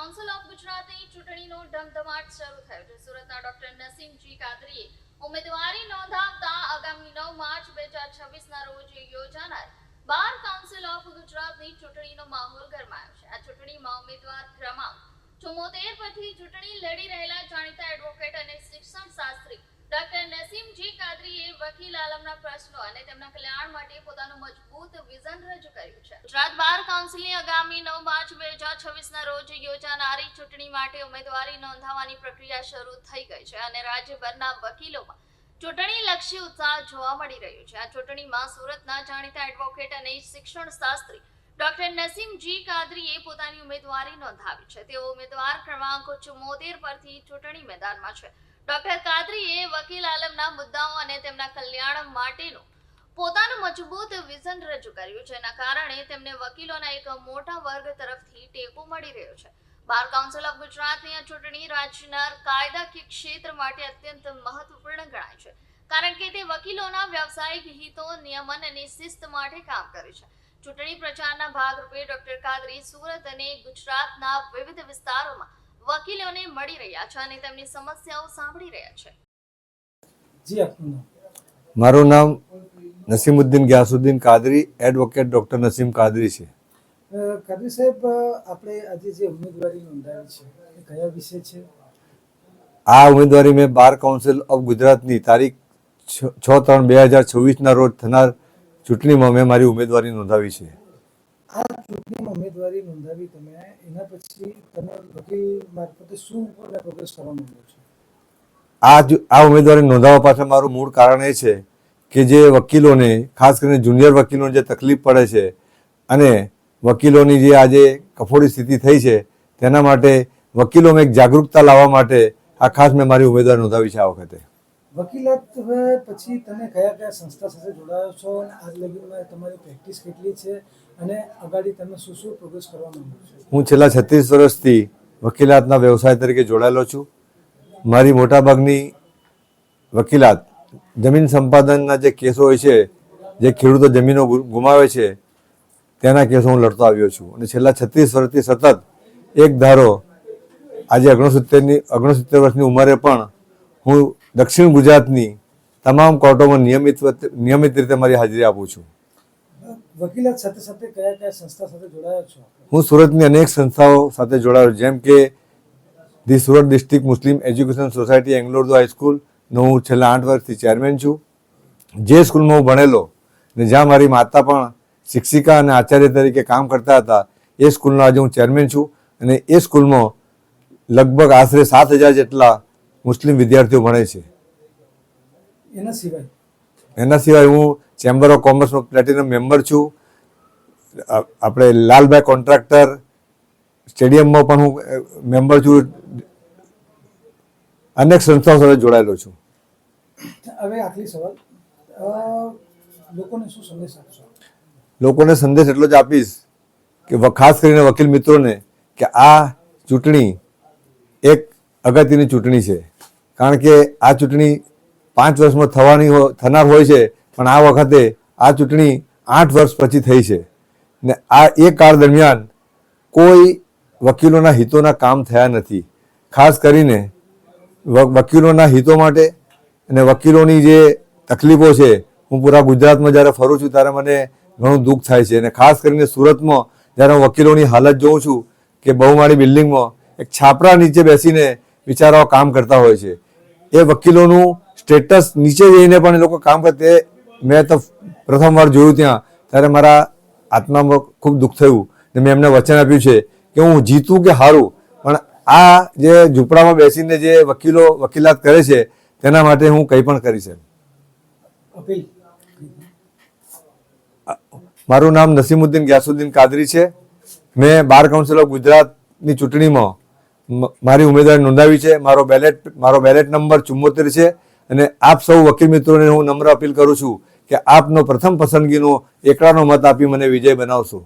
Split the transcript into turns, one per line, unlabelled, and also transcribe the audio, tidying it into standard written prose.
Council of ગુજરાતની ચૂંટણીનો ધમધમાટ શરૂ થયો છે. સુરતના ડોક્ટર નસીમજી કાદરીએ ઉમેદવારી નોંધાવતા આગામી 9 માર્ચ 2026ના રોજ યોજાનાર બાર કાઉન્સિલ ઓફ ગુજરાતની ચૂંટણીનો માહોલ ગરમાયો છે. આ ચૂંટણીમાં ઉમેદવાર ક્રમાંક 74 પરથી ચૂંટણી લડી રહેલા જાણીતા એડવોકેટ અને શિક્ષણ શાસ્ત્રી ડોક્ટર નસીમજી કાદરીએ વકીલ આલમના પ્રશ્નો અને તેમના કલ્યાણ માટે પોતાનું મજબૂત વિઝન રજૂ કર્યું છે. ગુજરાત બાર કાઉન્સિલની આગામી 9 માર્ચ 2026ના રોજ યોજાનારી ચૂંટણી માટે ઉમેદવારી નોંધાવવાની પ્રક્રિયા શરૂ થઈ ગઈ છે અને રાજ્યભરના વકીલોમાં ચૂંટણીલક્ષી ઉત્સાહ જોવા મળી રહ્યો છે. આ ચૂંટણીમાં સુરતના જાણીતા એડવોકેટ અને શિક્ષણ શાસ્ત્રી ડોક્ટર નસીમજી કાદરીએ પોતાની ઉમેદવારી નોંધાવી છે. તેઓ ઉમેદવાર ક્રમાંક 74 પરથી ચૂંટણી મેદાનમાં છે. ડોક્ટર કાદરીએ વકીલ આલમના મુદ્દાઓ અને તેમના કલ્યાણ માટેનું પોતાનું મજબૂત વિઝન રજૂ કર્યું છે. એના કારણે તેમને વકીલોના એક મોટા વર્ગ તરફથી ટેકો મળી રહ્યો છે. બાર કાઉન્સિલ ઓફ ગુજરાતની આ ચૂંટણી રાજ્યના કાયદાકીય ક્ષેત્ર માટે અત્યંત મહત્વપૂર્ણ ગણાય છે, કારણ કે તે વકીલોના વ્યવસાયિક હિતો, નિયમન અને શિસ્ત માટે કામ કરે છે. ચૂંટણી પ્રચારના ભાગરૂપે ડોક્ટર કાદરી સુરત અને ગુજરાતના વિવિધ વિસ્તારોમાં વકીલોને મળી રહ્યા છે અને તેમની સમસ્યાઓ સાંભળી રહ્યા છે.
જી, આપનું નામ?
મારું નામ નસીમુદ્દીન ગ્યાસુદ્દીન કાદરી, એડવોકેટ ડૉક્ટર નસીમ કાદરી છે.
કાદરી સાહેબ, આપણે આજે જે ઉમેદવારી નોંધાવી છે એ કયા વિષય છે?
આ ઉમેદવારી મેં બાર કાઉન્સિલ ઓફ ગુજરાતની તારીખ 6/3/2026ના રોજ થનાર ચૂંટણીમાં મેં મારી ઉમેદવારી નોંધાવી છે.
આ ચૂંટણીમાં ઉમેદવારી નોંધાવી તમે, એના પછી તમે વકીલ મારફતે શું પ્રોગ્રેસ કરવા માંગો છો?
આ ઉમેદવારી નોંધાવવા પાછળ મારું મૂળ કારણ એ છે કે જે વકીલોને, ખાસ કરીને જુનિયર વકીલોને જે તકલીફ પડે છે અને વકીલોની જે આજે કફોડી સ્થિતિ થઈ છે તેના માટે વકીલોમાં એક જાગૃતતા લાવવા માટે આ ખાસ મેં મારી ઉમેદવારી નોંધાવી છે. આ વખતે
વકીલાત પછી તમે કયા કયા સંસ્થા સાથે જોડાયો છો અને આજ લગીમાં તમારી પ્રેક્ટિસ કેટલી છે અને અગાડી તમે શું શું પ્રોગ્રેસ કરવા માંગો છો?
હું છેલ્લા 36 વર્ષથી વકીલાતના વ્યવસાય તરીકે જોડાયેલો છું. મારી મોટાભાગની વકીલાત જમીન સંપાદનના જે કેસો હોય છે, જે ખેડૂતો જમીનો ગુમાવે છે તેના કેસો હું લડતો આવ્યો છું અને છેલ્લા 36 વર્ષથી સતત એક ધારો આજે 69 વર્ષની ઉંમરે પણ હું દક્ષિણ ગુજરાતની તમામ કોર્ટોમાં નિયમિત રીતે મારી હાજરી આપું છું.
વકીલાત સાથે સાથે કયા કયા સંસ્થા સાથે જોડાયા છો?
હું સુરતની અનેક સંસ્થાઓ સાથે જોડાયો, જેમ કે the Surat district Muslim education society એંગ્લોર હાઈસ્કૂલનો હું છેલ્લા 8 વર્ષથી ચેરમેન છું. જે સ્કૂલમાં હું ભણેલો અને જ્યાં મારી માતા પણ શિક્ષિકા અને આચાર્ય તરીકે કામ કરતા હતા, એ સ્કૂલનો આજે હું ચેરમેન છું અને એ સ્કૂલમાં લગભગ આશરે 7,000 જેટલા મુસ્લિમ વિદ્યાર્થીઓ ભણે છે. એના સિવાય હું ચેમ્બર ઓફ કોમર્સનો પ્લેટિનમ મેમ્બર છું. આપણે લાલભાઈ કોન્ટ્રાક્ટર સ્ટેડિયમમાં પણ હું મેમ્બર છું. અનેક સંસ્થાઓ સાથે જોડાયેલો છું.
હવે આખરી સવાલ, લોકોને શું સંદેશ આપશો?
લોકોને સંદેશ એટલો જ આપીશ કે ખાસ કરીને વકીલ મિત્રોને કે આ ચૂંટણી એક અગત્યની ચૂંટણી છે, કારણ કે આ ચૂંટણી 5 વર્ષમાં થનાર હોય છે, પણ આ વખતે આ ચૂંટણી 8 વર્ષ પછી થઈ છે ને આ એક કાળ દરમિયાન કોઈ વકીલોના હિતોના કામ થયા નથી. ખાસ કરીને વકીલોના હિતો માટે અને વકીલોની જે તકલીફો છે, હું પૂરા ગુજરાતમાં જ્યારે ફરું છું ત્યારે મને ઘણું દુઃખ થાય છે અને ખાસ કરીને સુરતમાં જ્યારે હું વકીલોની હાલત જોઉં છું કે બહુમાળી બિલ્ડિંગમાં એક છાપરા નીચે બેસીને બિચારાઓ કામ કરતા હોય છે. એ વકીલોનું સ્ટેટસ નીચે જઈને પણ એ લોકો કામ કરતે મેં તો પ્રથમવાર જોયું ત્યારે મારા આત્મામાં ખૂબ દુઃખ થયું ને મેં એમને વચન આપ્યું છે કે હું જીતું કે હારું, પણ આ જે ઝૂંપડામાં બેસીને જે વકીલો વકીલાત કરે છે તેના માટે હું કંઈ પણ કરીશ. મારું નામ નસીમુદ્દીન ગ્યાસુદ્દીન કાદરી છે. મેં બાર કાઉન્સિલ ઓફ ગુજરાતની ચૂંટણીમાં મારી ઉમેદવારી નોંધાવી છે. મારો બેલેટ નંબર 74 છે અને આપ સૌ વકીલ મિત્રોને હું નમ્ર અપીલ કરું છું કે આપનો પ્રથમ પસંદગીનો એકલાનો મત આપી મને વિજય બનાવશો.